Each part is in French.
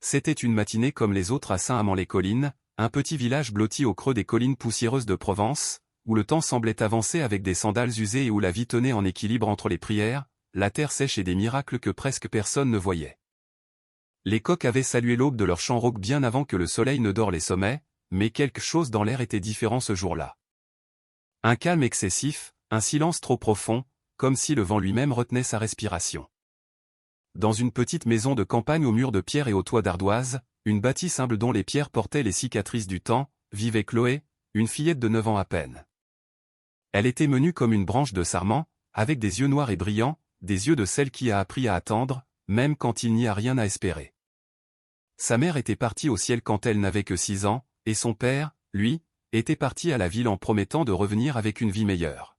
C'était une matinée comme les autres à Saint-Amand-les-Collines, un petit village blotti au creux des collines poussiéreuses de Provence, où le temps semblait avancer avec des sandales usées et où la vie tenait en équilibre entre les prières, la terre sèche et des miracles que presque personne ne voyait. Les coqs avaient salué l'aube de leur chant rauque bien avant que le soleil ne dore les sommets, mais quelque chose dans l'air était différent ce jour-là. Un calme excessif, un silence trop profond, comme si le vent lui-même retenait sa respiration. Dans une petite maison de campagne aux murs de pierre et aux toits d'ardoise, une bâtisse humble dont les pierres portaient les cicatrices du temps, vivait Chloé, une fillette de 9 ans à peine. Elle était menue comme une branche de sarment, avec des yeux noirs et brillants, des yeux de celle qui a appris à attendre, même quand il n'y a rien à espérer. Sa mère était partie au ciel quand elle n'avait que 6 ans, et son père, lui, était parti à la ville en promettant de revenir avec une vie meilleure.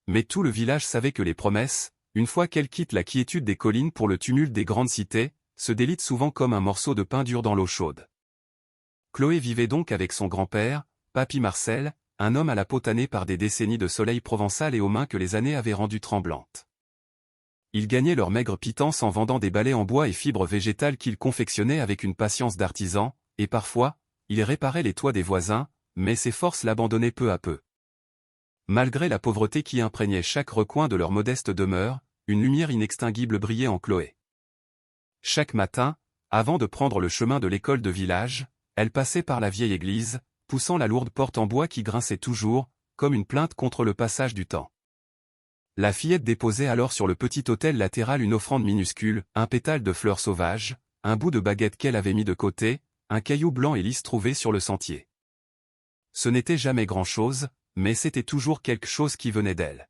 Mais tout le village savait que les promesses, une fois qu'elles quittent la quiétude des collines pour le tumulte des grandes cités, se délitent souvent comme un morceau de pain dur dans l'eau chaude. Chloé vivait donc avec son grand-père, Papy Marcel, un homme à la peau tannée par des décennies de soleil provençal et aux mains que les années avaient rendues tremblantes. Ils gagnaient leur maigre pitance en vendant des balais en bois et fibres végétales qu'ils confectionnaient avec une patience d'artisan, et parfois, ils réparaient les toits des voisins, mais ses forces l'abandonnaient peu à peu. Malgré la pauvreté qui imprégnait chaque recoin de leur modeste demeure, une lumière inextinguible brillait en Chloé. Chaque matin, avant de prendre le chemin de l'école de village, elle passait par la vieille église, poussant la lourde porte en bois qui grinçait toujours, comme une plainte contre le passage du temps. La fillette déposait alors sur le petit autel latéral une offrande minuscule, un pétale de fleurs sauvages, un bout de baguette qu'elle avait mis de côté, un caillou blanc et lisse trouvé sur le sentier. Ce n'était jamais grand-chose, mais c'était toujours quelque chose qui venait d'elle.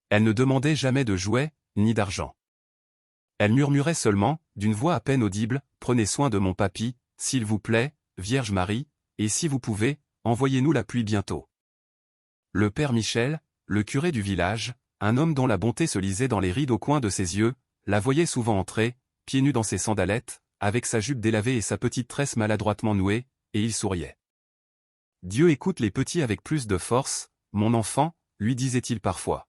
Elle ne demandait jamais de jouets, ni d'argent. Elle murmurait seulement, d'une voix à peine audible, « Prenez soin de mon papy, s'il vous plaît, Vierge Marie, et si vous pouvez, envoyez-nous la pluie bientôt. » Le père Michel, le curé du village, un homme dont la bonté se lisait dans les rides au coin de ses yeux, la voyait souvent entrer, pieds nus dans ses sandalettes, avec sa jupe délavée et sa petite tresse maladroitement nouée, et il souriait. « Dieu écoute les petits avec plus de force, mon enfant, lui disait-il parfois.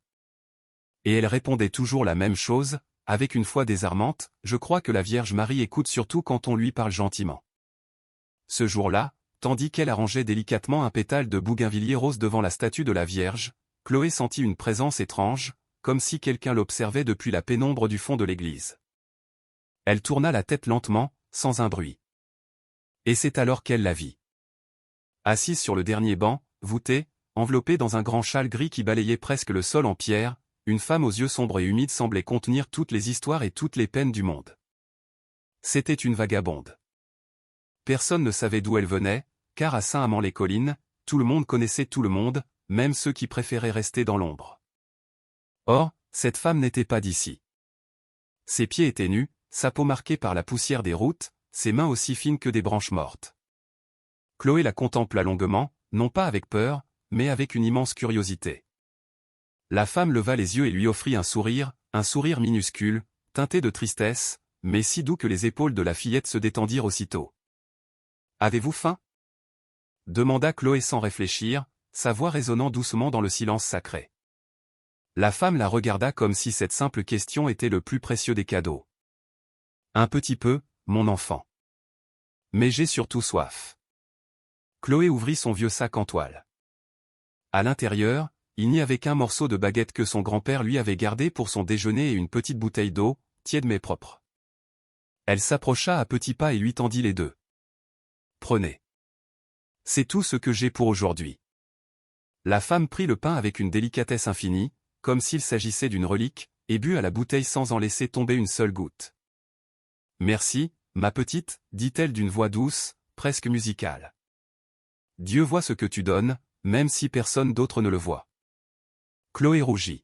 Et elle répondait toujours la même chose, avec une foi désarmante, « Je crois que la Vierge Marie écoute surtout quand on lui parle gentiment. » Ce jour-là, tandis qu'elle arrangeait délicatement un pétale de bougainvillier rose devant la statue de la Vierge, Chloé sentit une présence étrange, comme si quelqu'un l'observait depuis la pénombre du fond de l'église. Elle tourna la tête lentement, sans un bruit. Et c'est alors qu'elle la vit. Assise sur le dernier banc, voûtée, enveloppée dans un grand châle gris qui balayait presque le sol en pierre, une femme aux yeux sombres et humides semblait contenir toutes les histoires et toutes les peines du monde. C'était une vagabonde. Personne ne savait d'où elle venait, car à Saint-Amand-les-Collines, tout le monde connaissait tout le monde, même ceux qui préféraient rester dans l'ombre. Or, cette femme n'était pas d'ici. Ses pieds étaient nus, sa peau marquée par la poussière des routes, ses mains aussi fines que des branches mortes. Chloé la contempla longuement, non pas avec peur, mais avec une immense curiosité. La femme leva les yeux et lui offrit un sourire minuscule, teinté de tristesse, mais si doux que les épaules de la fillette se détendirent aussitôt. « Avez-vous faim » demanda Chloé sans réfléchir, sa voix résonnant doucement dans le silence sacré. La femme la regarda comme si cette simple question était le plus précieux des cadeaux. « Un petit peu, mon enfant. Mais j'ai surtout soif. » Chloé ouvrit son vieux sac en toile. À l'intérieur, il n'y avait qu'un morceau de baguette que son grand-père lui avait gardé pour son déjeuner et une petite bouteille d'eau, tiède mais propre. Elle s'approcha à petits pas et lui tendit les deux. « Prenez. C'est tout ce que j'ai pour aujourd'hui. » La femme prit le pain avec une délicatesse infinie, comme s'il s'agissait d'une relique, et but à la bouteille sans en laisser tomber une seule goutte. « Merci, ma petite, dit-elle d'une voix douce, presque musicale. Dieu voit ce que tu donnes, même si personne d'autre ne le voit. » Chloé rougit.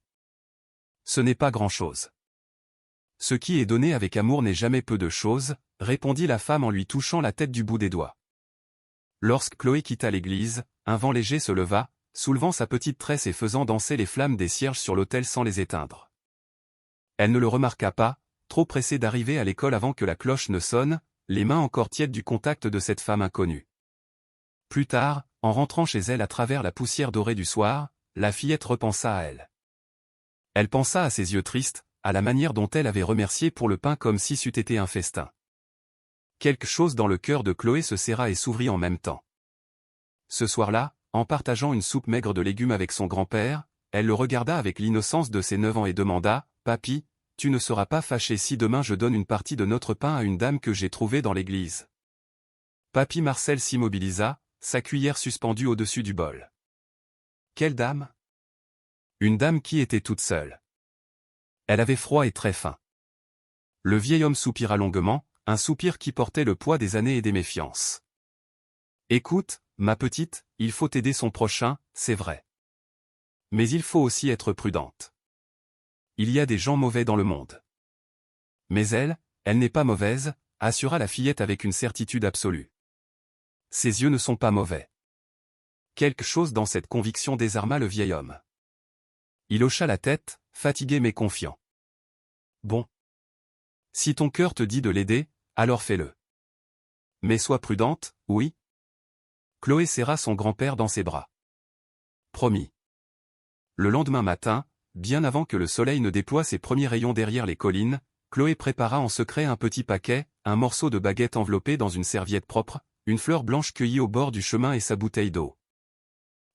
Ce n'est pas grand-chose. Ce qui est donné avec amour n'est jamais peu de choses, répondit la femme en lui touchant la tête du bout des doigts. Lorsque Chloé quitta l'église, un vent léger se leva, soulevant sa petite tresse et faisant danser les flammes des cierges sur l'autel sans les éteindre. Elle ne le remarqua pas, trop pressée d'arriver à l'école avant que la cloche ne sonne, les mains encore tièdes du contact de cette femme inconnue. Plus tard, en rentrant chez elle à travers la poussière dorée du soir, la fillette repensa à elle. Elle pensa à ses yeux tristes, à la manière dont elle avait remercié pour le pain comme si c'eût été un festin. Quelque chose dans le cœur de Chloé se serra et s'ouvrit en même temps. Ce soir-là, en partageant une soupe maigre de légumes avec son grand-père, elle le regarda avec l'innocence de ses 9 ans et demanda, « Papy, tu ne seras pas fâché si demain je donne une partie de notre pain à une dame que j'ai trouvée dans l'église ?» Papy Marcel s'immobilisa, sa cuillère suspendue au-dessus du bol. Quelle dame? Une dame qui était toute seule. Elle avait froid et très faim. Le vieil homme soupira longuement, un soupir qui portait le poids des années et des méfiances. Écoute, ma petite, il faut aider son prochain, c'est vrai. Mais il faut aussi être prudente. Il y a des gens mauvais dans le monde. Mais elle n'est pas mauvaise, assura la fillette avec une certitude absolue. Ses yeux ne sont pas mauvais. Quelque chose dans cette conviction désarma le vieil homme. Il hocha la tête, fatigué mais confiant. Bon. Si ton cœur te dit de l'aider, alors fais-le. Mais sois prudente, oui. Chloé serra son grand-père dans ses bras. Promis. Le lendemain matin, bien avant que le soleil ne déploie ses premiers rayons derrière les collines, Chloé prépara en secret un petit paquet, un morceau de baguette enveloppé dans une serviette propre, une fleur blanche cueillie au bord du chemin et sa bouteille d'eau.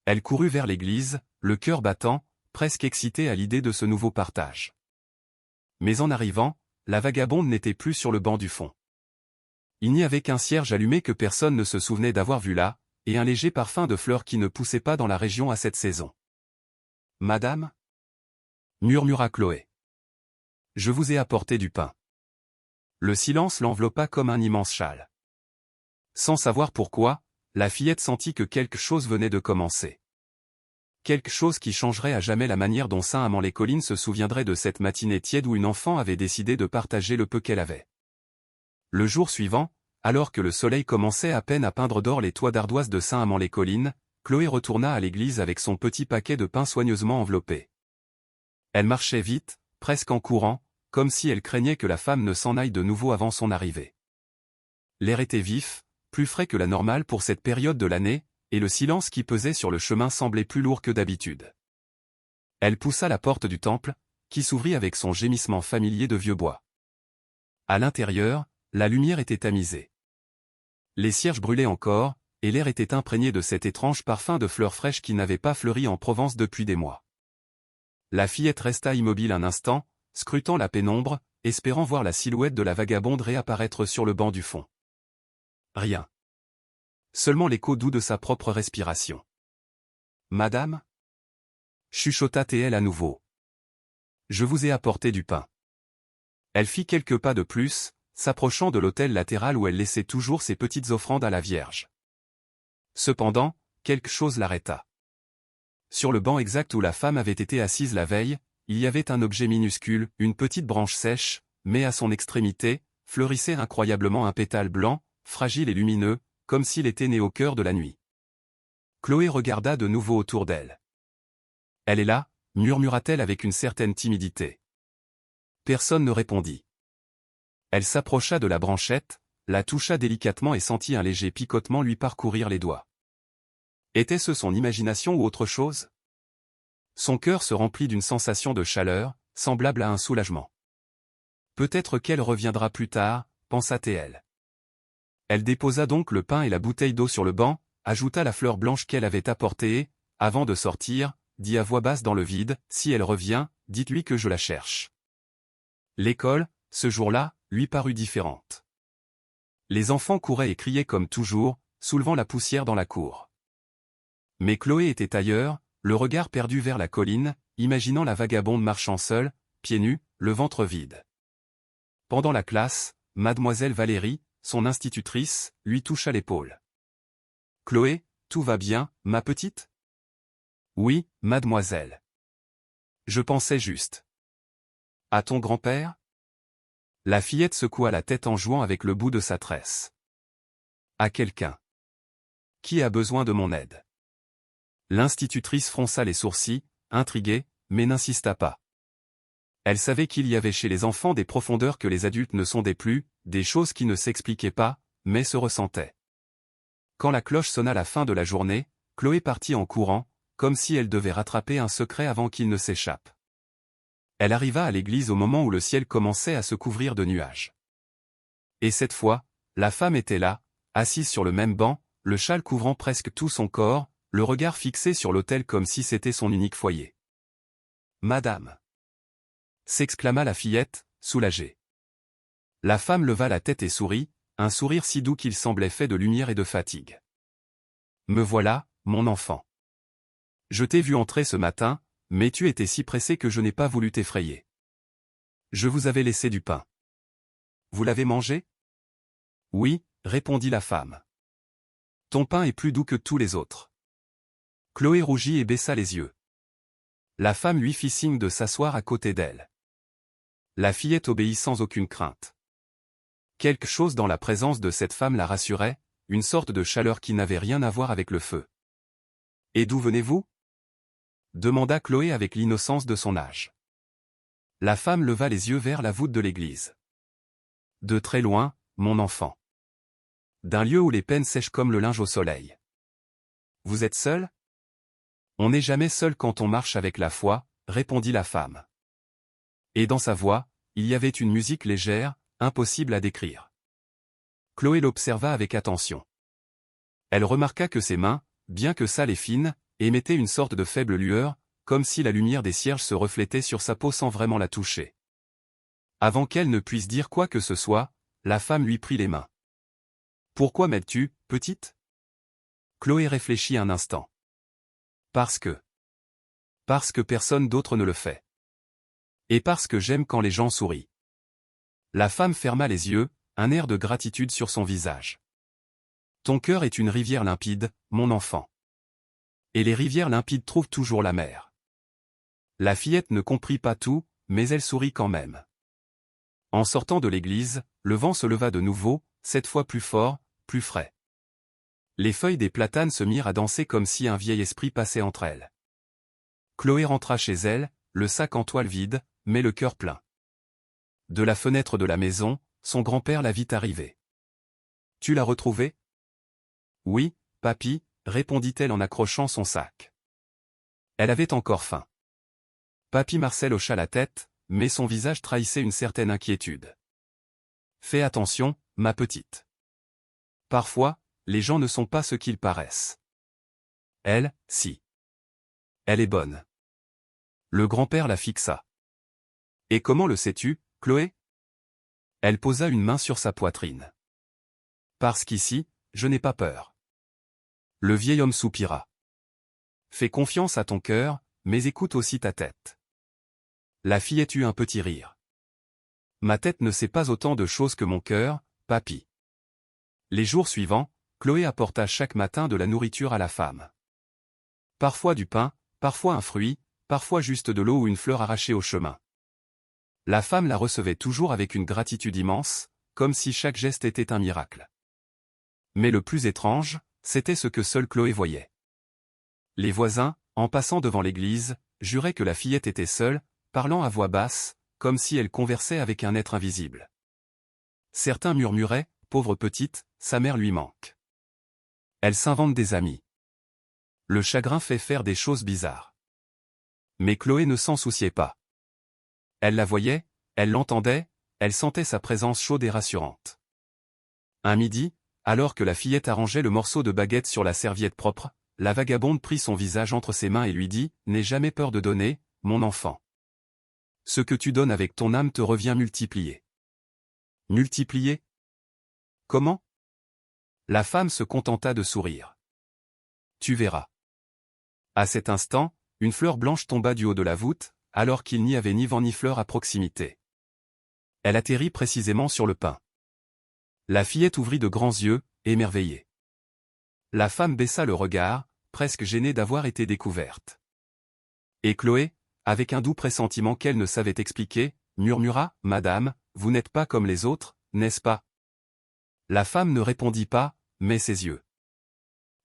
Elle courut vers l'église, le cœur battant, presque excitée à l'idée de ce nouveau partage. Mais en arrivant, la vagabonde n'était plus sur le banc du fond. Il n'y avait qu'un cierge allumé que personne ne se souvenait d'avoir vu là, et un léger parfum de fleurs qui ne poussait pas dans la région à cette saison. « Madame » murmura Chloé. « Je vous ai apporté du pain. » Le silence l'enveloppa comme un immense châle. Sans savoir pourquoi, la fillette sentit que quelque chose venait de commencer. Quelque chose qui changerait à jamais la manière dont Saint-Amand-les-Collines se souviendrait de cette matinée tiède où une enfant avait décidé de partager le peu qu'elle avait. Le jour suivant, alors que le soleil commençait à peine à peindre d'or les toits d'ardoise de Saint-Amand-les-Collines, Chloé retourna à l'église avec son petit paquet de pain soigneusement enveloppé. Elle marchait vite, presque en courant, comme si elle craignait que la femme ne s'en aille de nouveau avant son arrivée. L'air était vif, plus frais que la normale pour cette période de l'année, et le silence qui pesait sur le chemin semblait plus lourd que d'habitude. Elle poussa la porte du temple, qui s'ouvrit avec son gémissement familier de vieux bois. À l'intérieur, la lumière était tamisée. Les cierges brûlaient encore, et l'air était imprégné de cet étrange parfum de fleurs fraîches qui n'avait pas fleuri en Provence depuis des mois. La fillette resta immobile un instant, scrutant la pénombre, espérant voir la silhouette de la vagabonde réapparaître sur le banc du fond. Rien. Seulement l'écho doux de sa propre respiration. « Madame » chuchota-t-elle à nouveau. « Je vous ai apporté du pain. » Elle fit quelques pas de plus, s'approchant de l'autel latéral où elle laissait toujours ses petites offrandes à la Vierge. Cependant, quelque chose l'arrêta. Sur le banc exact où la femme avait été assise la veille, il y avait un objet minuscule, une petite branche sèche, mais à son extrémité, fleurissait incroyablement un pétale blanc, fragile et lumineux, comme s'il était né au cœur de la nuit. Chloé regarda de nouveau autour d'elle. « Elle est là » murmura-t-elle avec une certaine timidité. Personne ne répondit. Elle s'approcha de la branchette, la toucha délicatement et sentit un léger picotement lui parcourir les doigts. Était-ce son imagination ou autre chose? Son cœur se remplit d'une sensation de chaleur, semblable à un soulagement. Peut-être qu'elle reviendra plus tard, pensa-t-elle. Elle déposa donc le pain et la bouteille d'eau sur le banc, ajouta la fleur blanche qu'elle avait apportée et, avant de sortir, dit à voix basse dans le vide, « Si elle revient, dites-lui que je la cherche. » L'école, ce jour-là, lui parut différente. Les enfants couraient et criaient comme toujours, soulevant la poussière dans la cour. Mais Chloé était ailleurs, le regard perdu vers la colline, imaginant la vagabonde marchant seule, pieds nus, le ventre vide. Pendant la classe, mademoiselle Valérie, son institutrice, lui toucha l'épaule. « Chloé, tout va bien, ma petite ?» « Oui, mademoiselle. »« Je pensais juste. »« À ton grand-père ?» La fillette secoua la tête en jouant avec le bout de sa tresse. « À quelqu'un. »« Qui a besoin de mon aide ?» L'institutrice fronça les sourcils, intriguée, mais n'insista pas. Elle savait qu'il y avait chez les enfants des profondeurs que les adultes ne sondaient plus, des choses qui ne s'expliquaient pas, mais se ressentaient. Quand la cloche sonna la fin de la journée, Chloé partit en courant, comme si elle devait rattraper un secret avant qu'il ne s'échappe. Elle arriva à l'église au moment où le ciel commençait à se couvrir de nuages. Et cette fois, La femme était là, assise sur le même banc, le châle couvrant presque tout son corps, le regard fixé sur l'autel comme si c'était son unique foyer. « Madame !» s'exclama la fillette, soulagée. La femme leva la tête et sourit, un sourire si doux qu'il semblait fait de lumière et de fatigue. « Me voilà, mon enfant. Je t'ai vu entrer ce matin, mais tu étais si pressé que je n'ai pas voulu t'effrayer. Je vous avais laissé du pain. Vous l'avez mangé ? Oui, répondit la femme. Ton pain est plus doux que tous les autres. Chloé rougit et baissa les yeux. La femme lui fit signe de s'asseoir à côté d'elle. La fillette obéit sans aucune crainte. Quelque chose dans la présence de cette femme la rassurait, une sorte de chaleur qui n'avait rien à voir avec le feu. Et d'où venez-vous ? Demanda Chloé avec l'innocence de son âge. La femme leva les yeux vers la voûte de l'église. De très loin, mon enfant. D'un lieu où les peines sèchent comme le linge au soleil. Vous êtes seul ? On n'est jamais seul quand on marche avec la foi, répondit la femme. Et dans sa voix, il y avait une musique légère, impossible à décrire. Chloé l'observa avec attention. Elle remarqua que ses mains, bien que sales et fines, émettaient une sorte de faible lueur, comme si la lumière des cierges se reflétait sur sa peau sans vraiment la toucher. Avant qu'elle ne puisse dire quoi que ce soit, la femme lui prit les mains. « Pourquoi m'aides-tu, petite ?» Chloé réfléchit un instant. « Parce que personne d'autre ne le fait. Et parce que j'aime quand les gens sourient. » La femme ferma les yeux, un air de gratitude sur son visage. « Ton cœur est une rivière limpide, mon enfant. Et les rivières limpides trouvent toujours la mer. » La fillette ne comprit pas tout, mais elle sourit quand même. En sortant de l'église, le vent se leva de nouveau, cette fois plus fort, plus frais. Les feuilles des platanes se mirent à danser comme si un vieil esprit passait entre elles. Chloé rentra chez elle, le sac en toile vide, mais le cœur plein. De la fenêtre de la maison, son grand-père la vit arriver. « Tu l'as retrouvée ? » « Oui, papy, répondit-elle en accrochant son sac. Elle avait encore faim. Papy Marcel hocha la tête, mais son visage trahissait une certaine inquiétude. « Fais attention, ma petite. Parfois, les gens ne sont pas ce qu'ils paraissent. Elle, si. Elle est bonne. » Le grand-père la fixa. « Et comment le sais-tu, Chloé ?» Elle posa une main sur sa poitrine. « Parce qu'ici, je n'ai pas peur. » Le vieil homme soupira. « Fais confiance à ton cœur, mais écoute aussi ta tête. » La fillette eut un petit rire. « Ma tête ne sait pas autant de choses que mon cœur, papy. » Les jours suivants, Chloé apporta chaque matin de la nourriture à la femme. Parfois du pain, parfois un fruit, parfois juste de l'eau ou une fleur arrachée au chemin. La femme la recevait toujours avec une gratitude immense, comme si chaque geste était un miracle. Mais le plus étrange, c'était ce que seule Chloé voyait. Les voisins, en passant devant l'église, juraient que la fillette était seule, parlant à voix basse, comme si elle conversait avec un être invisible. Certains murmuraient, « Pauvre petite, sa mère lui manque. Elle s'invente des amis. Le chagrin fait faire des choses bizarres. » Mais Chloé ne s'en souciait pas. Elle la voyait, elle l'entendait, elle sentait sa présence chaude et rassurante. Un midi, alors que la fillette arrangeait le morceau de baguette sur la serviette propre, la vagabonde prit son visage entre ses mains et lui dit, « N'aie jamais peur de donner, mon enfant. Ce que tu donnes avec ton âme te revient multiplié. » Multiplié ? Comment ? La femme se contenta de sourire. « Tu verras. » À cet instant, une fleur blanche tomba du haut de la voûte, alors qu'il n'y avait ni vent ni fleur à proximité. Elle atterrit précisément sur le pain. La fillette ouvrit de grands yeux, émerveillée. La femme baissa le regard, presque gênée d'avoir été découverte. Et Chloé, avec un doux pressentiment qu'elle ne savait expliquer, murmura, « Madame, vous n'êtes pas comme les autres, n'est-ce pas ?» La femme ne répondit pas, mais ses yeux.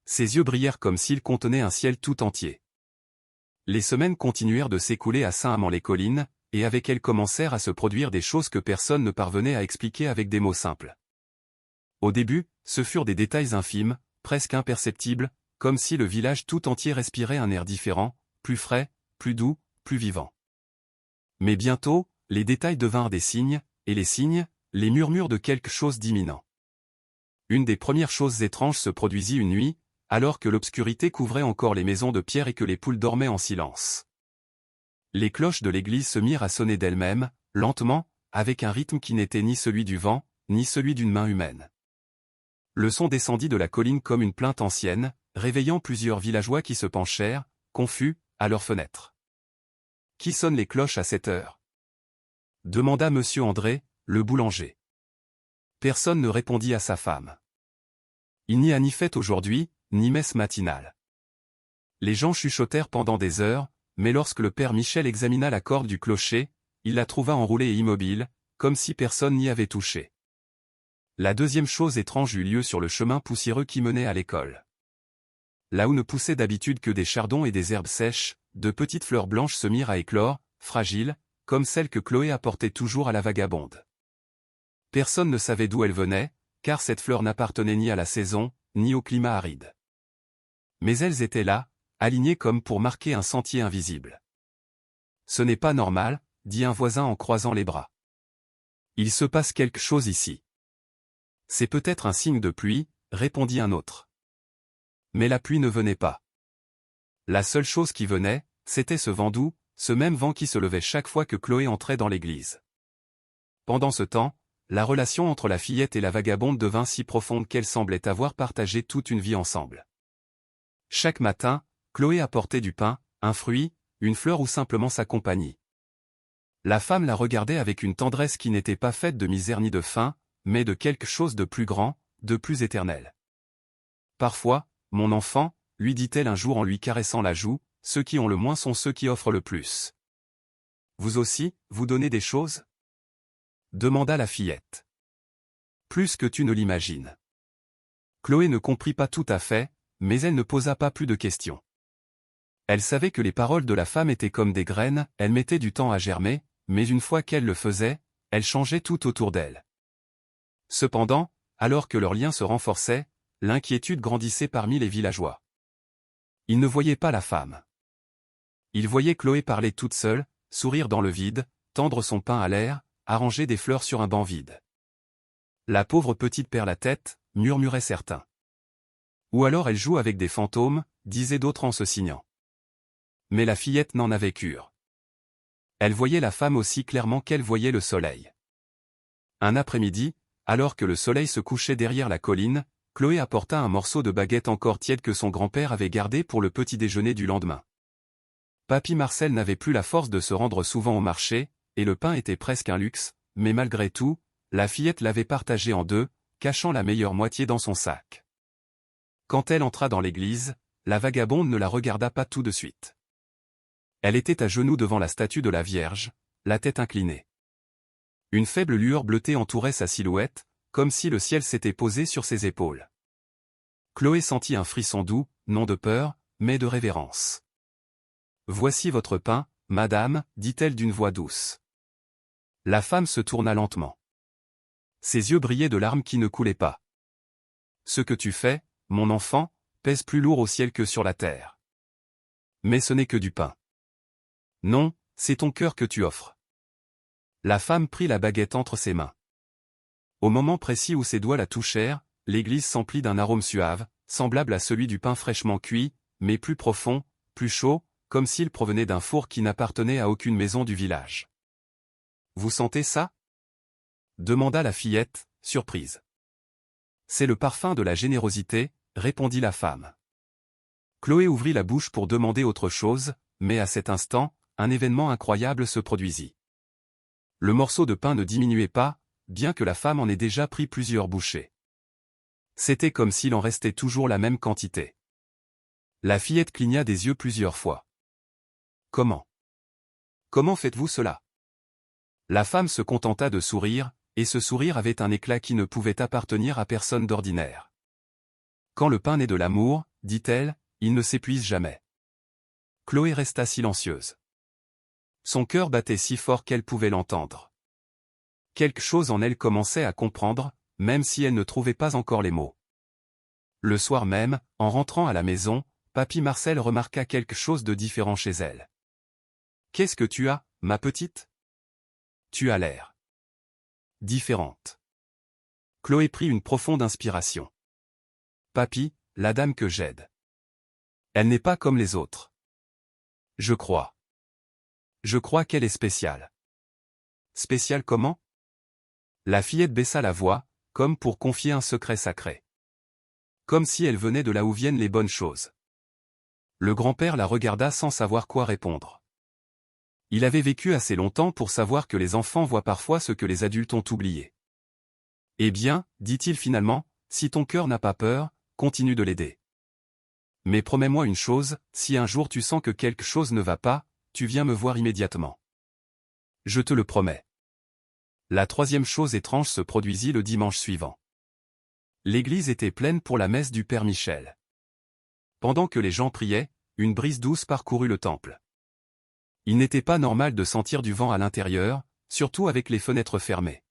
Ses yeux brillèrent comme s'ils contenaient un ciel tout entier. Les semaines continuèrent de s'écouler à Saint-Amand-les-Collines, et avec elles commencèrent à se produire des choses que personne ne parvenait à expliquer avec des mots simples. Au début, ce furent des détails infimes, presque imperceptibles, comme si le village tout entier respirait un air différent, plus frais, plus doux, plus vivant. Mais bientôt, les détails devinrent des signes, et les signes, les murmures de quelque chose d'imminent. Une des premières choses étranges se produisit une nuit, alors que l'obscurité couvrait encore les maisons de pierre et que les poules dormaient en silence. Les cloches de l'église se mirent à sonner d'elles-mêmes, lentement, avec un rythme qui n'était ni celui du vent, ni celui d'une main humaine. Le son descendit de la colline comme une plainte ancienne, réveillant plusieurs villageois qui se penchèrent, confus, à leurs fenêtres. « Qui sonne les cloches à cette heure ?» demanda monsieur André, le boulanger. Personne ne répondit à sa femme. Il n'y a ni fête aujourd'hui, ni messe matinale. Les gens chuchotèrent pendant des heures, mais lorsque le père Michel examina la corde du clocher, il la trouva enroulée et immobile, comme si personne n'y avait touché. La deuxième chose étrange eut lieu sur le chemin poussiéreux qui menait à l'école. Là où ne poussaient d'habitude que des chardons et des herbes sèches, de petites fleurs blanches se mirent à éclore, fragiles, comme celles que Chloé apportait toujours à la vagabonde. Personne ne savait d'où elles venaient, car cette fleur n'appartenait ni à la saison, ni au climat aride. Mais elles étaient là, alignées comme pour marquer un sentier invisible. « Ce n'est pas normal, » dit un voisin en croisant les bras. « Il se passe quelque chose ici. »« C'est peut-être un signe de pluie, » répondit un autre. Mais la pluie ne venait pas. La seule chose qui venait, c'était ce vent doux, ce même vent qui se levait chaque fois que Chloé entrait dans l'église. Pendant ce temps, la relation entre la fillette et la vagabonde devint si profonde qu'elle semblait avoir partagé toute une vie ensemble. Chaque matin, Chloé apportait du pain, un fruit, une fleur ou simplement sa compagnie. La femme la regardait avec une tendresse qui n'était pas faite de misère ni de faim, mais de quelque chose de plus grand, de plus éternel. Parfois, « Mon enfant », lui dit-elle un jour en lui caressant la joue, « ceux qui ont le moins sont ceux qui offrent le plus. Vous aussi, vous donnez des choses ?» demanda la fillette. « Plus que tu ne l'imagines. » Chloé ne comprit pas tout à fait, mais elle ne posa pas plus de questions. Elle savait que les paroles de la femme étaient comme des graines, elles mettaient du temps à germer, mais une fois qu'elle le faisait, elles changeaient tout autour d'elle. Cependant, alors que leurs liens se renforçaient, l'inquiétude grandissait parmi les villageois. Ils ne voyaient pas la femme. Ils voyaient Chloé parler toute seule, sourire dans le vide, tendre son pain à l'air, arranger des fleurs sur un banc vide. La pauvre petite perd la tête, murmuraient certains. Ou alors elle joue avec des fantômes, disaient d'autres en se signant. Mais la fillette n'en avait cure. Elle voyait la femme aussi clairement qu'elle voyait le soleil. Un après-midi, alors que le soleil se couchait derrière la colline, Chloé apporta un morceau de baguette encore tiède que son grand-père avait gardé pour le petit déjeuner du lendemain. Papy Marcel n'avait plus la force de se rendre souvent au marché, et le pain était presque un luxe, mais malgré tout, la fillette l'avait partagé en deux, cachant la meilleure moitié dans son sac. Quand elle entra dans l'église, la vagabonde ne la regarda pas tout de suite. Elle était à genoux devant la statue de la Vierge, la tête inclinée. Une faible lueur bleutée entourait sa silhouette, comme si le ciel s'était posé sur ses épaules. Chloé sentit un frisson doux, non de peur, mais de révérence. « Voici votre pain, madame, » dit-elle d'une voix douce. La femme se tourna lentement. Ses yeux brillaient de larmes qui ne coulaient pas. « Ce que tu fais, mon enfant, pèse plus lourd au ciel que sur la terre. Mais ce n'est que du pain. Non, c'est ton cœur que tu offres. » La femme prit la baguette entre ses mains. Au moment précis où ses doigts la touchèrent, l'église s'emplit d'un arôme suave, semblable à celui du pain fraîchement cuit, mais plus profond, plus chaud, comme s'il provenait d'un four qui n'appartenait à aucune maison du village. « Vous sentez ça ?» demanda la fillette, surprise. « C'est le parfum de la générosité, » répondit la femme. Chloé ouvrit la bouche pour demander autre chose, mais à cet instant, un événement incroyable se produisit. Le morceau de pain ne diminuait pas, bien que la femme en ait déjà pris plusieurs bouchées. C'était comme s'il en restait toujours la même quantité. La fillette cligna des yeux plusieurs fois. « Comment ? Comment faites-vous cela ?» La femme se contenta de sourire, et ce sourire avait un éclat qui ne pouvait appartenir à personne d'ordinaire. « Quand le pain naît de l'amour, dit-elle, il ne s'épuise jamais. » Chloé resta silencieuse. Son cœur battait si fort qu'elle pouvait l'entendre. Quelque chose en elle commençait à comprendre, même si elle ne trouvait pas encore les mots. Le soir même, en rentrant à la maison, Papy Marcel remarqua quelque chose de différent chez elle. « Qu'est-ce que tu as, ma petite ? Tu as l'air différente. » Chloé prit une profonde inspiration. Papy, la dame que j'aide. Elle n'est pas comme les autres. Je crois. Je crois qu'elle est spéciale. Spéciale comment? La fillette baissa la voix, comme pour confier un secret sacré. Comme si elle venait de là où viennent les bonnes choses. Le grand-père la regarda sans savoir quoi répondre. Il avait vécu assez longtemps pour savoir que les enfants voient parfois ce que les adultes ont oublié. Eh bien, dit-il finalement, si ton cœur n'a pas peur, continue de l'aider. Mais promets-moi une chose, si un jour tu sens que quelque chose ne va pas, tu viens me voir immédiatement. Je te le promets. La troisième chose étrange se produisit le dimanche suivant. L'église était pleine pour la messe du Père Michel. Pendant que les gens priaient, une brise douce parcourut le temple. Il n'était pas normal de sentir du vent à l'intérieur, surtout avec les fenêtres fermées.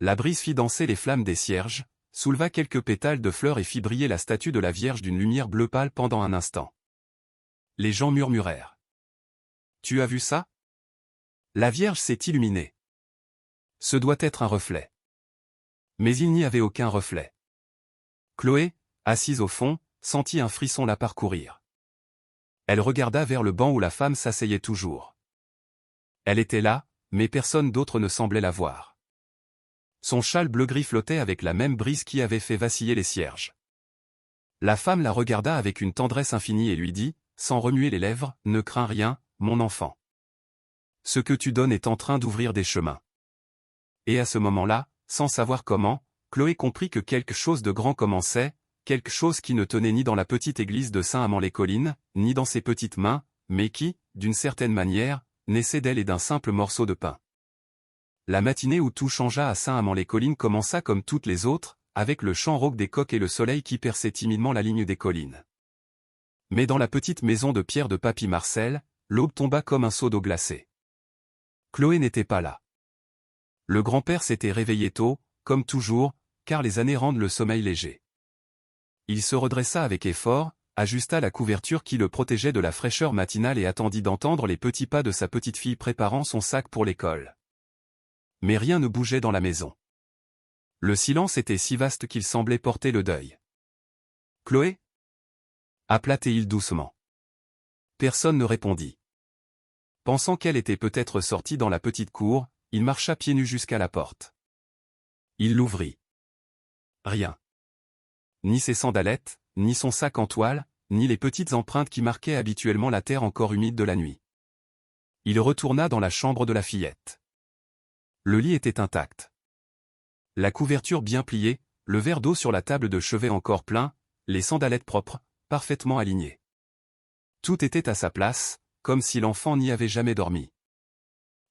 La brise fit danser les flammes des cierges, souleva quelques pétales de fleurs et fit briller la statue de la Vierge d'une lumière bleu pâle pendant un instant. Les gens murmurèrent. « Tu as vu ça? La Vierge s'est illuminée. Ce doit être un reflet. » Mais il n'y avait aucun reflet. Chloé, assise au fond, sentit un frisson la parcourir. Elle regarda vers le banc où la femme s'asseyait toujours. Elle était là, mais personne d'autre ne semblait la voir. Son châle bleu-gris flottait avec la même brise qui avait fait vaciller les cierges. La femme la regarda avec une tendresse infinie et lui dit, sans remuer les lèvres, « Ne crains rien, mon enfant. Ce que tu donnes est en train d'ouvrir des chemins. » Et à ce moment-là, sans savoir comment, Chloé comprit que quelque chose de grand commençait, quelque chose qui ne tenait ni dans la petite église de Saint-Amand-les-Collines, ni dans ses petites mains, mais qui, d'une certaine manière, naissait d'elle et d'un simple morceau de pain. La matinée où tout changea à Saint-Amand-les-Collines commença comme toutes les autres, avec le chant rauque des coqs et le soleil qui perçait timidement la ligne des collines. Mais dans la petite maison de pierre de Papy Marcel, l'aube tomba comme un seau d'eau glacée. Chloé n'était pas là. Le grand-père s'était réveillé tôt, comme toujours, car les années rendent le sommeil léger. Il se redressa avec effort, ajusta la couverture qui le protégeait de la fraîcheur matinale et attendit d'entendre les petits pas de sa petite fille préparant son sac pour l'école. Mais rien ne bougeait dans la maison. Le silence était si vaste qu'il semblait porter le deuil. « Chloé » appela-t-il doucement. Personne ne répondit. Pensant qu'elle était peut-être sortie dans la petite cour, il marcha pieds nus jusqu'à la porte. Il l'ouvrit. Rien. Ni ses sandalettes, ni son sac en toile, ni les petites empreintes qui marquaient habituellement la terre encore humide de la nuit. Il retourna dans la chambre de la fillette. Le lit était intact. La couverture bien pliée, le verre d'eau sur la table de chevet encore plein, les sandalettes propres, parfaitement alignées. Tout était à sa place, comme si l'enfant n'y avait jamais dormi.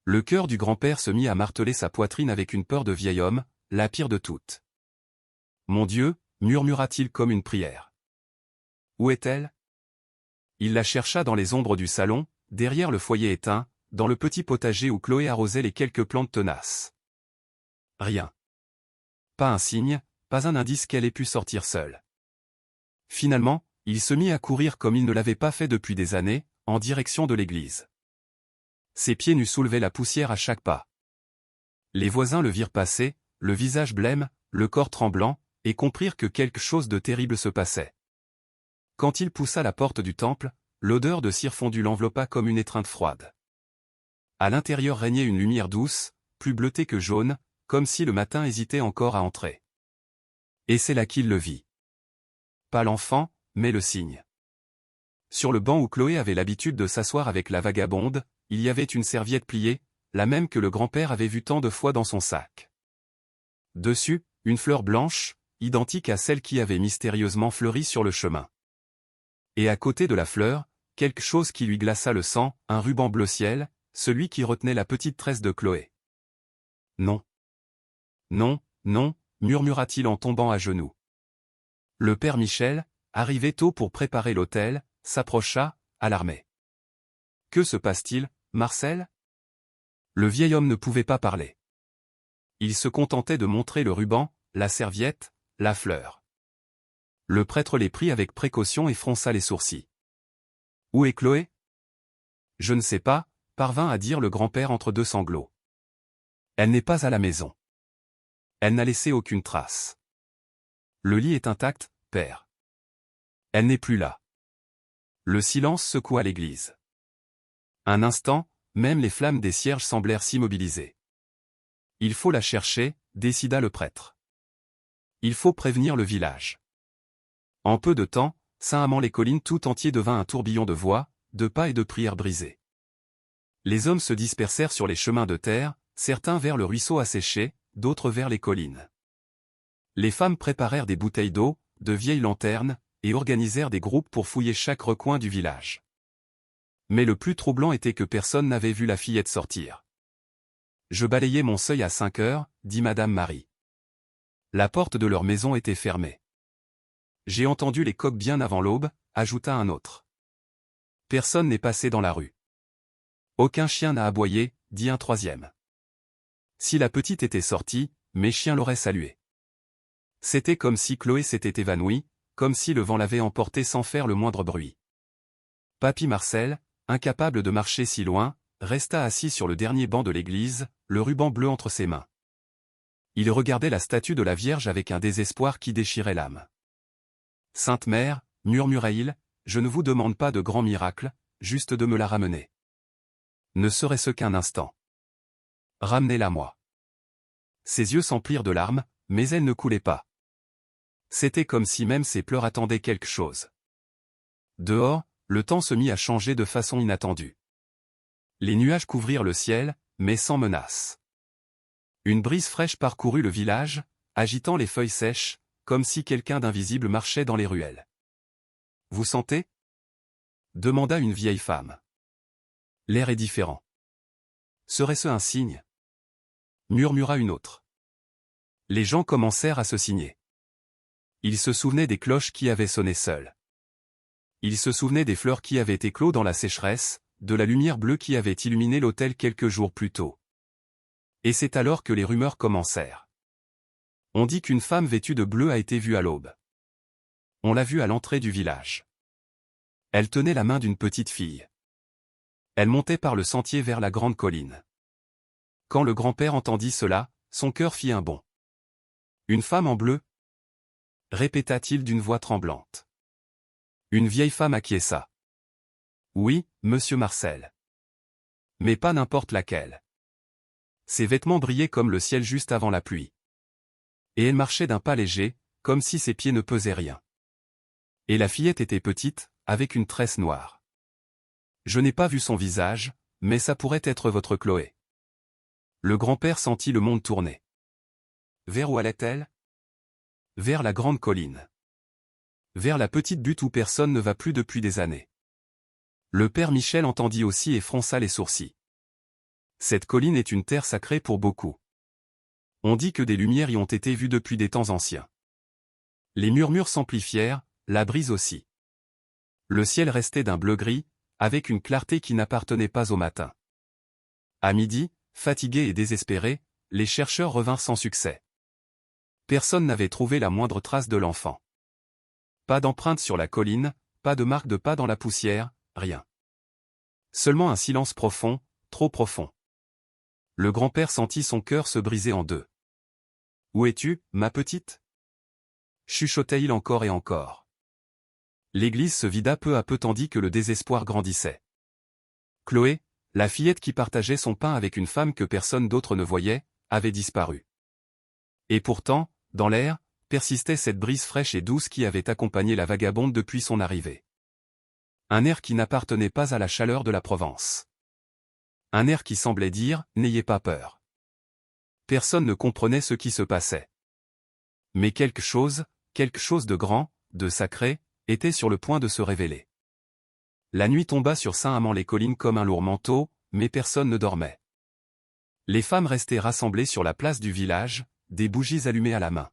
Le cœur du grand-père se mit à marteler sa poitrine avec une peur de vieil homme, la pire de toutes. « Mon Dieu » murmura-t-il comme une prière. Où est-elle? Il la chercha dans les ombres du salon, derrière le foyer éteint, dans le petit potager où Chloé arrosait les quelques plantes tenaces. Rien. Pas un signe, pas un indice qu'elle ait pu sortir seule. Finalement, il se mit à courir comme il ne l'avait pas fait depuis des années, en direction de l'église. Ses pieds nus soulevaient la poussière à chaque pas. Les voisins le virent passer, le visage blême, le corps tremblant, et comprirent que quelque chose de terrible se passait. Quand il poussa la porte du temple, l'odeur de cire fondue l'enveloppa comme une étreinte froide. À l'intérieur régnait une lumière douce, plus bleutée que jaune, comme si le matin hésitait encore à entrer. Et c'est là qu'il le vit. Pas l'enfant, mais le cygne. Sur le banc où Chloé avait l'habitude de s'asseoir avec la vagabonde, il y avait une serviette pliée, la même que le grand-père avait vue tant de fois dans son sac. Dessus, une fleur blanche, identique à celle qui avait mystérieusement fleuri sur le chemin. Et à côté de la fleur, quelque chose qui lui glaça le sang, un ruban bleu ciel, celui qui retenait la petite tresse de Chloé. Non. Non, non, murmura-t-il en tombant à genoux. Le père Michel, arrivé tôt pour préparer l'autel, s'approcha, alarmé. Que se passe-t-il, Marcel? Le vieil homme ne pouvait pas parler. Il se contentait de montrer le ruban, la serviette, la fleur. Le prêtre les prit avec précaution et fronça les sourcils. Où est Chloé? Je ne sais pas, parvint à dire le grand-père entre deux sanglots. Elle n'est pas à la maison. Elle n'a laissé aucune trace. Le lit est intact, père. Elle n'est plus là. Le silence secoua l'église. Un instant, même les flammes des cierges semblèrent s'immobiliser. Il faut la chercher, décida le prêtre. Il faut prévenir le village. En peu de temps, Saint-Amand-les-Collines tout entier devint un tourbillon de voix, de pas et de prières brisées. Les hommes se dispersèrent sur les chemins de terre, certains vers le ruisseau asséché, d'autres vers les collines. Les femmes préparèrent des bouteilles d'eau, de vieilles lanternes, et organisèrent des groupes pour fouiller chaque recoin du village. Mais le plus troublant était que personne n'avait vu la fillette sortir. Je balayais mon seuil à 5 heures, dit Madame Marie. La porte de leur maison était fermée. J'ai entendu les coqs bien avant l'aube, ajouta un autre. Personne n'est passé dans la rue. Aucun chien n'a aboyé, dit un troisième. Si la petite était sortie, mes chiens l'auraient saluée. C'était comme si Chloé s'était évanouie, comme si le vent l'avait emportée sans faire le moindre bruit. Papy Marcel, incapable de marcher si loin, resta assis sur le dernier banc de l'église, le ruban bleu entre ses mains. Il regardait la statue de la Vierge avec un désespoir qui déchirait l'âme. « Sainte Mère, murmura-t-il, je ne vous demande pas de grands miracles, juste de me la ramener. Ne serait-ce qu'un instant. Ramenez-la moi. » Ses yeux s'emplirent de larmes, mais elles ne coulaient pas. C'était comme si même ses pleurs attendaient quelque chose. Dehors, le temps se mit à changer de façon inattendue. Les nuages couvrirent le ciel, mais sans menace. Une brise fraîche parcourut le village, agitant les feuilles sèches, comme si quelqu'un d'invisible marchait dans les ruelles. « Vous sentez » demanda une vieille femme. L'air est différent. « Serait-ce un signe » murmura une autre. Les gens commencèrent à se signer. Ils se souvenaient des cloches qui avaient sonné seules. Ils se souvenaient des fleurs qui avaient éclos dans la sécheresse, de la lumière bleue qui avait illuminé l'autel quelques jours plus tôt. Et c'est alors que les rumeurs commencèrent. On dit qu'une femme vêtue de bleu a été vue à l'aube. On l'a vue à l'entrée du village. Elle tenait la main d'une petite fille. Elle montait par le sentier vers la grande colline. Quand le grand-père entendit cela, son cœur fit un bond. « Une femme en bleu » répéta-t-il d'une voix tremblante. Une vieille femme acquiesça. « Oui, monsieur Marcel. Mais pas n'importe laquelle. » Ses vêtements brillaient comme le ciel juste avant la pluie. Et elle marchait d'un pas léger, comme si ses pieds ne pesaient rien. Et la fillette était petite, avec une tresse noire. Je n'ai pas vu son visage, mais ça pourrait être votre Chloé. Le grand-père sentit le monde tourner. Vers où allait-elle ? Vers la grande colline. Vers la petite butte où personne ne va plus depuis des années. Le père Michel entendit aussi et fronça les sourcils. Cette colline est une terre sacrée pour beaucoup. On dit que des lumières y ont été vues depuis des temps anciens. Les murmures s'amplifièrent, la brise aussi. Le ciel restait d'un bleu-gris, avec une clarté qui n'appartenait pas au matin. À midi, fatigués et désespérés, les chercheurs revinrent sans succès. Personne n'avait trouvé la moindre trace de l'enfant. Pas d'empreinte sur la colline, pas de marque de pas dans la poussière, rien. Seulement un silence profond, trop profond. Le grand-père sentit son cœur se briser en deux. « Où es-tu, ma petite » chuchotait-il encore et encore. L'église se vida peu à peu tandis que le désespoir grandissait. Chloé, la fillette qui partageait son pain avec une femme que personne d'autre ne voyait, avait disparu. Et pourtant, dans l'air, persistait cette brise fraîche et douce qui avait accompagné la vagabonde depuis son arrivée. Un air qui n'appartenait pas à la chaleur de la Provence. Un air qui semblait dire « N'ayez pas peur ». Personne ne comprenait ce qui se passait. Mais quelque chose de grand, de sacré, était sur le point de se révéler. La nuit tomba sur Saint-Amand-les-Collines comme un lourd manteau, mais personne ne dormait. Les femmes restaient rassemblées sur la place du village, des bougies allumées à la main.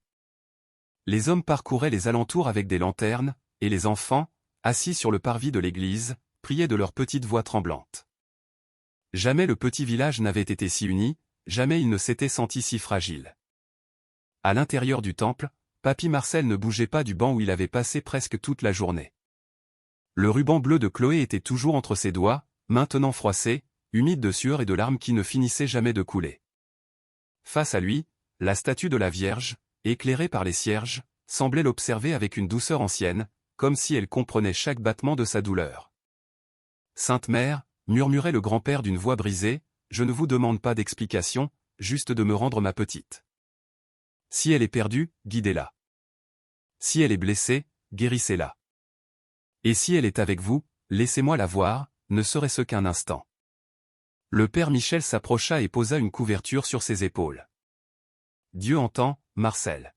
Les hommes parcouraient les alentours avec des lanternes, et les enfants, assis sur le parvis de l'église, priaient de leur petite voix tremblante. Jamais le petit village n'avait été si uni, jamais il ne s'était senti si fragile. À l'intérieur du temple, Papy Marcel ne bougeait pas du banc où il avait passé presque toute la journée. Le ruban bleu de Chloé était toujours entre ses doigts, maintenant froissé, humide de sueur et de larmes qui ne finissaient jamais de couler. Face à lui, la statue de la Vierge, éclairée par les cierges, semblait l'observer avec une douceur ancienne, comme si elle comprenait chaque battement de sa douleur. « Sainte Mère, murmurait le grand-père d'une voix brisée, je ne vous demande pas d'explication, juste de me rendre ma petite. Si elle est perdue, guidez-la. Si elle est blessée, guérissez-la. Et si elle est avec vous, laissez-moi la voir, ne serait-ce qu'un instant. » Le père Michel s'approcha et posa une couverture sur ses épaules. « Dieu entend, Marcel.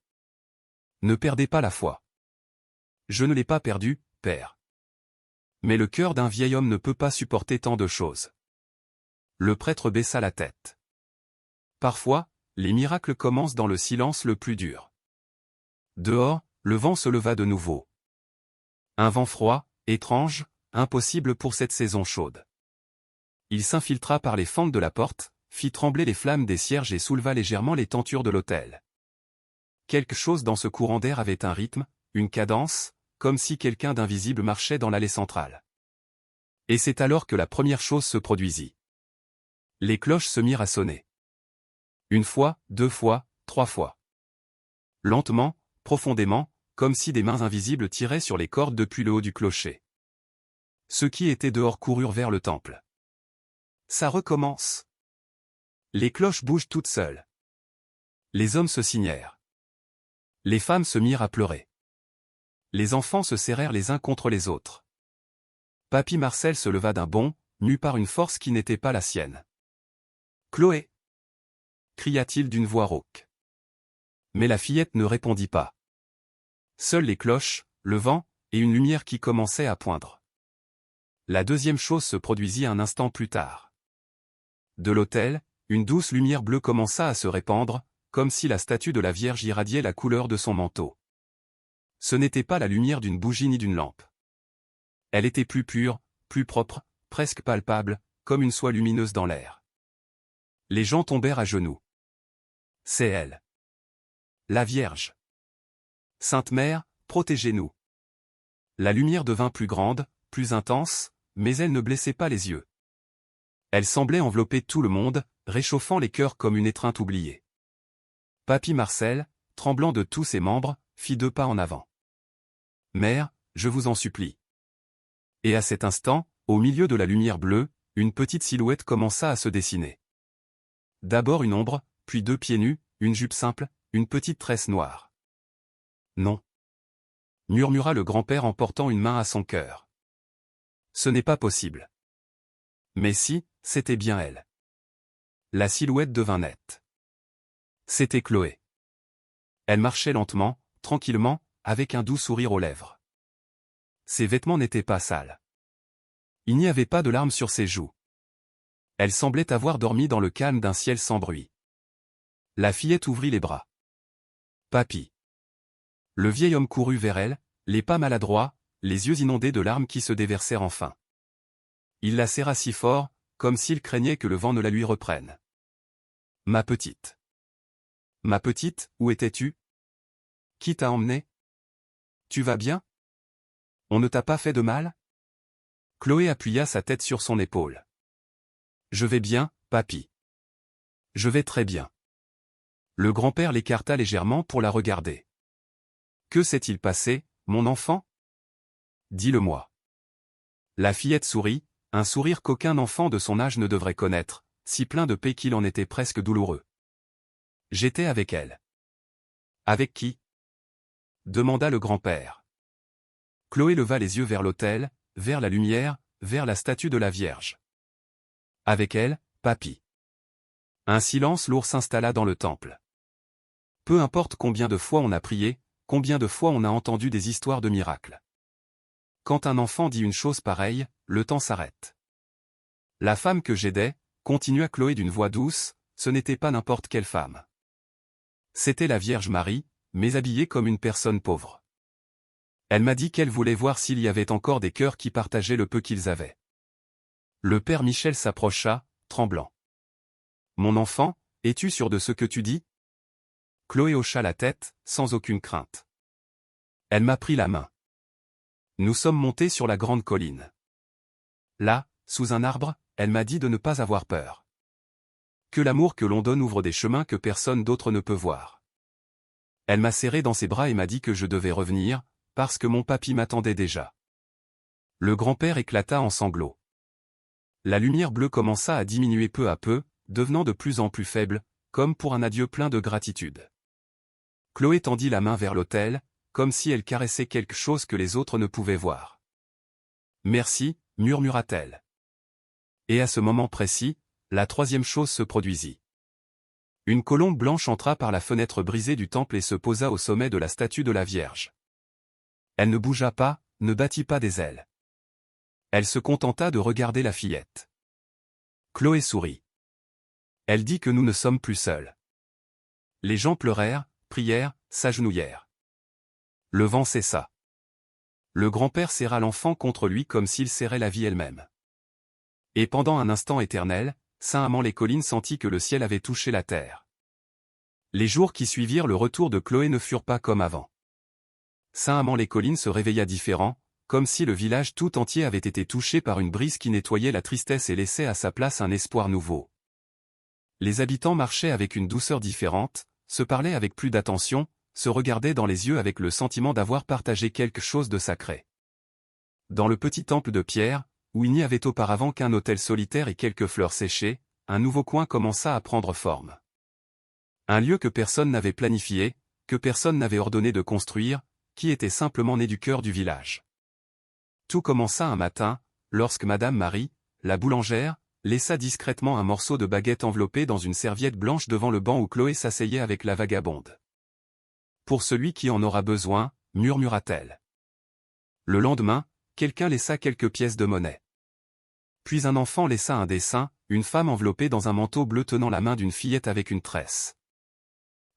Ne perdez pas la foi. » « Je ne l'ai pas perdue, père. Mais le cœur d'un vieil homme ne peut pas supporter tant de choses. » Le prêtre baissa la tête. Parfois, les miracles commencent dans le silence le plus dur. Dehors, le vent se leva de nouveau. Un vent froid, étrange, impossible pour cette saison chaude. Il s'infiltra par les fentes de la porte, fit trembler les flammes des cierges et souleva légèrement les tentures de l'autel. Quelque chose dans ce courant d'air avait un rythme, une cadence, comme si quelqu'un d'invisible marchait dans l'allée centrale. Et c'est alors que la première chose se produisit. Les cloches se mirent à sonner. Une fois, 2 fois, 3 fois. Lentement, profondément, comme si des mains invisibles tiraient sur les cordes depuis le haut du clocher. Ceux qui étaient dehors coururent vers le temple. Ça recommence. Les cloches bougent toutes seules. Les hommes se signèrent. Les femmes se mirent à pleurer. Les enfants se serrèrent les uns contre les autres. Papy Marcel se leva d'un bond, mu par une force qui n'était pas la sienne. « Chloé !» cria-t-il d'une voix rauque. Mais la fillette ne répondit pas. Seules les cloches, le vent, et une lumière qui commençait à poindre. La deuxième chose se produisit un instant plus tard. De l'autel, une douce lumière bleue commença à se répandre, comme si la statue de la Vierge irradiait la couleur de son manteau. Ce n'était pas la lumière d'une bougie ni d'une lampe. Elle était plus pure, plus propre, presque palpable, comme une soie lumineuse dans l'air. Les gens tombèrent à genoux. C'est elle. La Vierge. Sainte Mère, protégez-nous. La lumière devint plus grande, plus intense, mais elle ne blessait pas les yeux. Elle semblait envelopper tout le monde, réchauffant les cœurs comme une étreinte oubliée. Papy Marcel, tremblant de tous ses membres, fit 2 pas en avant. « Mère, je vous en supplie. » Et à cet instant, au milieu de la lumière bleue, une petite silhouette commença à se dessiner. D'abord une ombre, puis 2 pieds nus, une jupe simple, une petite tresse noire. « Non. » murmura le grand-père en portant une main à son cœur. « Ce n'est pas possible. » Mais si, c'était bien elle. La silhouette devint nette. C'était Chloé. Elle marchait lentement, tranquillement, avec un doux sourire aux lèvres. Ses vêtements n'étaient pas sales. Il n'y avait pas de larmes sur ses joues. Elle semblait avoir dormi dans le calme d'un ciel sans bruit. La fillette ouvrit les bras. « Papy. » Le vieil homme courut vers elle, les pas maladroits, les yeux inondés de larmes qui se déversèrent enfin. Il la serra si fort, comme s'il craignait que le vent ne la lui reprenne. « Ma petite. Ma petite, où étais-tu? Qui t'a emmené? Tu vas bien? On ne t'a pas fait de mal? » Chloé appuya sa tête sur son épaule. « Je vais bien, papy. Je vais très bien. » Le grand-père l'écarta légèrement pour la regarder. « Que s'est-il passé, mon enfant? Dis-le-moi. » La fillette sourit, un sourire qu'aucun enfant de son âge ne devrait connaître, si plein de paix qu'il en était presque douloureux. « J'étais avec elle. »« Avec qui? » demanda le grand-père. Chloé leva les yeux vers l'autel, vers la lumière, vers la statue de la Vierge. « Avec elle, papy. » Un silence lourd s'installa dans le temple. Peu importe combien de fois on a prié, combien de fois on a entendu des histoires de miracles. Quand un enfant dit une chose pareille, le temps s'arrête. La femme que j'aidais, continua Chloé d'une voix douce, ce n'était pas n'importe quelle femme. C'était la Vierge Marie, mais habillée comme une personne pauvre. Elle m'a dit qu'elle voulait voir s'il y avait encore des cœurs qui partageaient le peu qu'ils avaient. Le père Michel s'approcha, tremblant. « Mon enfant, es-tu sûr de ce que tu dis? » Chloé hocha la tête, sans aucune crainte. Elle m'a pris la main. Nous sommes montés sur la grande colline. Là, sous un arbre, elle m'a dit de ne pas avoir peur. Que l'amour que l'on donne ouvre des chemins que personne d'autre ne peut voir. Elle m'a serré dans ses bras et m'a dit que je devais revenir, parce que mon papy m'attendait déjà. Le grand-père éclata en sanglots. La lumière bleue commença à diminuer peu à peu, devenant de plus en plus faible, comme pour un adieu plein de gratitude. Chloé tendit la main vers l'autel, comme si elle caressait quelque chose que les autres ne pouvaient voir. « Merci », murmura-t-elle. Et à ce moment précis, la troisième chose se produisit. Une colombe blanche entra par la fenêtre brisée du temple et se posa au sommet de la statue de la Vierge. Elle ne bougea pas, ne battit pas des ailes. Elle se contenta de regarder la fillette. Chloé sourit. Elle dit que nous ne sommes plus seuls. Les gens pleurèrent, prièrent, s'agenouillèrent. Le vent cessa. Le grand-père serra l'enfant contre lui comme s'il serrait la vie elle-même. Et pendant un instant éternel, Saint Amand-les-Collines sentit que le ciel avait touché la terre. Les jours qui suivirent le retour de Chloé ne furent pas comme avant. Saint Amand-les-Collines se réveilla différent, comme si le village tout entier avait été touché par une brise qui nettoyait la tristesse et laissait à sa place un espoir nouveau. Les habitants marchaient avec une douceur différente, se parlaient avec plus d'attention, se regardaient dans les yeux avec le sentiment d'avoir partagé quelque chose de sacré. Dans le petit temple de pierre, où il n'y avait auparavant qu'un autel solitaire et quelques fleurs séchées, un nouveau coin commença à prendre forme. Un lieu que personne n'avait planifié, que personne n'avait ordonné de construire, qui était simplement né du cœur du village. Tout commença un matin, lorsque Madame Marie, la boulangère, laissa discrètement un morceau de baguette enveloppé dans une serviette blanche devant le banc où Chloé s'asseyait avec la vagabonde. « Pour celui qui en aura besoin », murmura-t-elle. Le lendemain, quelqu'un laissa quelques pièces de monnaie. Puis un enfant laissa un dessin, une femme enveloppée dans un manteau bleu tenant la main d'une fillette avec une tresse.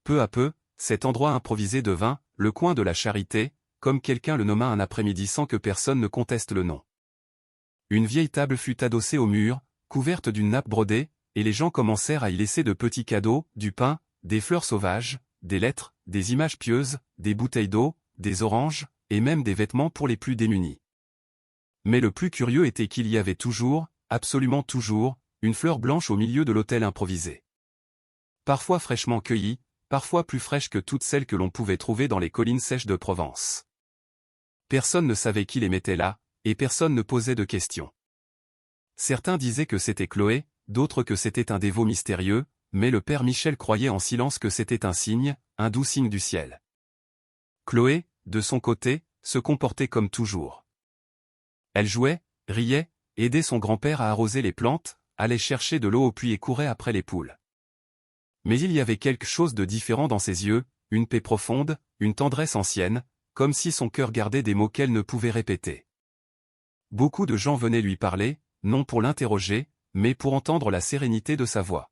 Peu à peu, cet endroit improvisé devint « le coin de la charité », comme quelqu'un le nomma un après-midi sans que personne ne conteste le nom. Une vieille table fut adossée au mur, couverte d'une nappe brodée, et les gens commencèrent à y laisser de petits cadeaux, du pain, des fleurs sauvages, des lettres, des images pieuses, des bouteilles d'eau, des oranges, et même des vêtements pour les plus démunis. Mais le plus curieux était qu'il y avait toujours, absolument toujours, une fleur blanche au milieu de l'autel improvisé. Parfois fraîchement cueillie, parfois plus fraîche que toutes celles que l'on pouvait trouver dans les collines sèches de Provence. Personne ne savait qui les mettait là, et personne ne posait de questions. Certains disaient que c'était Chloé, d'autres que c'était un dévot mystérieux, mais le père Michel croyait en silence que c'était un signe, un doux signe du ciel. Chloé, de son côté, se comportait comme toujours. Elle jouait, riait, aidait son grand-père à arroser les plantes, allait chercher de l'eau au puits et courait après les poules. Mais il y avait quelque chose de différent dans ses yeux, une paix profonde, une tendresse ancienne, comme si son cœur gardait des mots qu'elle ne pouvait répéter. Beaucoup de gens venaient lui parler, non pour l'interroger, mais pour entendre la sérénité de sa voix.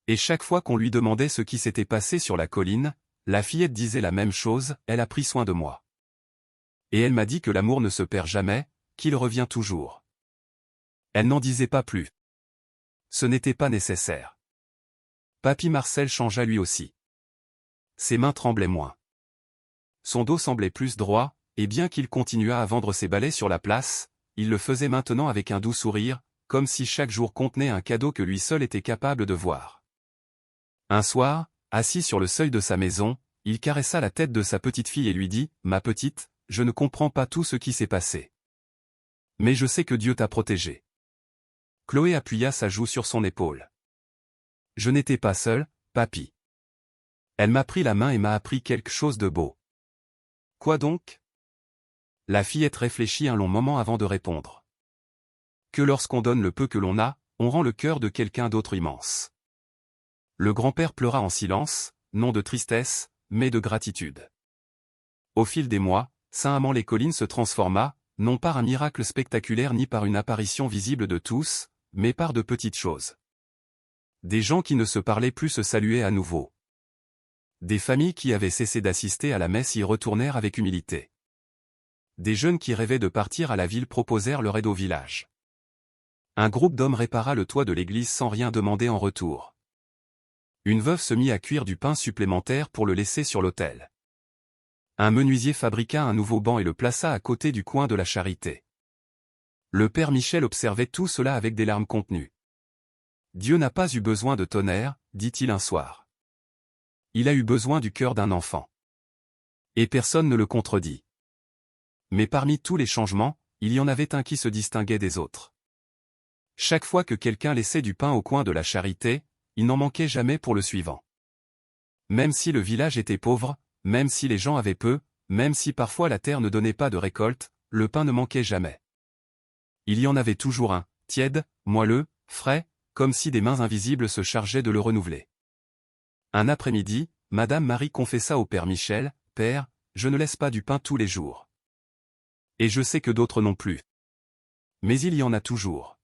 Et chaque fois qu'on lui demandait ce qui s'était passé sur la colline, la fillette disait la même chose, elle a pris soin de moi. Et elle m'a dit que l'amour ne se perd jamais, qu'il revient toujours. Elle n'en disait pas plus. Ce n'était pas nécessaire. Papy Marcel changea lui aussi. Ses mains tremblaient moins. Son dos semblait plus droit, et bien qu'il continuât à vendre ses balais sur la place, il le faisait maintenant avec un doux sourire, comme si chaque jour contenait un cadeau que lui seul était capable de voir. Un soir, assis sur le seuil de sa maison, il caressa la tête de sa petite fille et lui dit « Ma petite, je ne comprends pas tout ce qui s'est passé. Mais je sais que Dieu t'a protégée. » Chloé appuya sa joue sur son épaule. « Je n'étais pas seule, papy. Elle m'a pris la main et m'a appris quelque chose de beau. » « Quoi donc ?» La fillette réfléchit un long moment avant de répondre. « Que lorsqu'on donne le peu que l'on a, on rend le cœur de quelqu'un d'autre immense. » Le grand-père pleura en silence, non de tristesse, mais de gratitude. Au fil des mois, Saint Amand-les-Collines se transforma, non par un miracle spectaculaire ni par une apparition visible de tous, mais par de petites choses. Des gens qui ne se parlaient plus se saluaient à nouveau. Des familles qui avaient cessé d'assister à la messe y retournèrent avec humilité. Des jeunes qui rêvaient de partir à la ville proposèrent leur aide au village. Un groupe d'hommes répara le toit de l'église sans rien demander en retour. Une veuve se mit à cuire du pain supplémentaire pour le laisser sur l'autel. Un menuisier fabriqua un nouveau banc et le plaça à côté du coin de la charité. Le père Michel observait tout cela avec des larmes contenues. Dieu n'a pas eu besoin de tonnerre, dit-il un soir. Il a eu besoin du cœur d'un enfant. Et personne ne le contredit. Mais parmi tous les changements, il y en avait un qui se distinguait des autres. Chaque fois que quelqu'un laissait du pain au coin de la charité, il n'en manquait jamais pour le suivant. Même si le village était pauvre, même si les gens avaient peu, même si parfois la terre ne donnait pas de récolte, le pain ne manquait jamais. Il y en avait toujours un, tiède, moelleux, frais, comme si des mains invisibles se chargeaient de le renouveler. Un après-midi, Madame Marie confessa au Père Michel, « Père, je ne laisse pas du pain tous les jours. Et je sais que d'autres non plus. Mais il y en a toujours.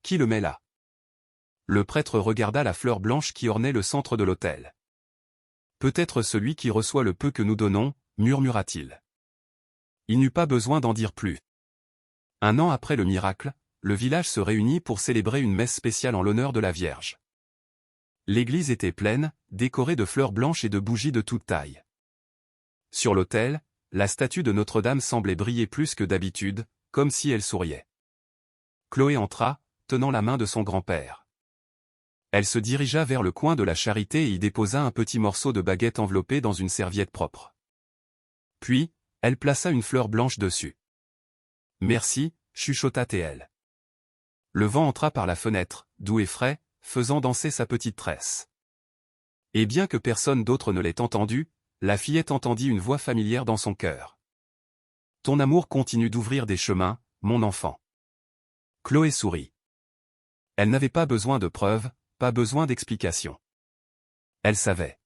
Qui le met là ?» Le prêtre regarda la fleur blanche qui ornait le centre de l'autel. « Peut-être celui qui reçoit le peu que nous donnons, » murmura-t-il. Il n'eut pas besoin d'en dire plus. Un an après le miracle, le village se réunit pour célébrer une messe spéciale en l'honneur de la Vierge. L'église était pleine, décorée de fleurs blanches et de bougies de toute taille. Sur l'autel, la statue de Notre-Dame semblait briller plus que d'habitude, comme si elle souriait. Chloé entra, tenant la main de son grand-père. Elle se dirigea vers le coin de la charité et y déposa un petit morceau de baguette enveloppé dans une serviette propre. Puis, elle plaça une fleur blanche dessus. « Merci », chuchota-t-elle. Le vent entra par la fenêtre, doux et frais, faisant danser sa petite tresse. Et bien que personne d'autre ne l'ait entendu, la fillette entendit une voix familière dans son cœur. « Ton amour continue d'ouvrir des chemins, mon enfant. » Chloé sourit. Elle n'avait pas besoin de preuves, pas besoin d'explications. Elle savait.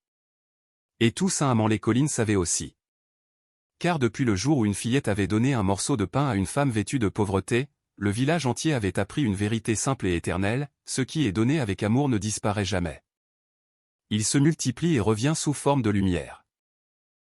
Et tout Saint-Amand-les-Collines savait aussi. Car depuis le jour où une fillette avait donné un morceau de pain à une femme vêtue de pauvreté, le village entier avait appris une vérité simple et éternelle, ce qui est donné avec amour ne disparaît jamais. Il se multiplie et revient sous forme de lumière.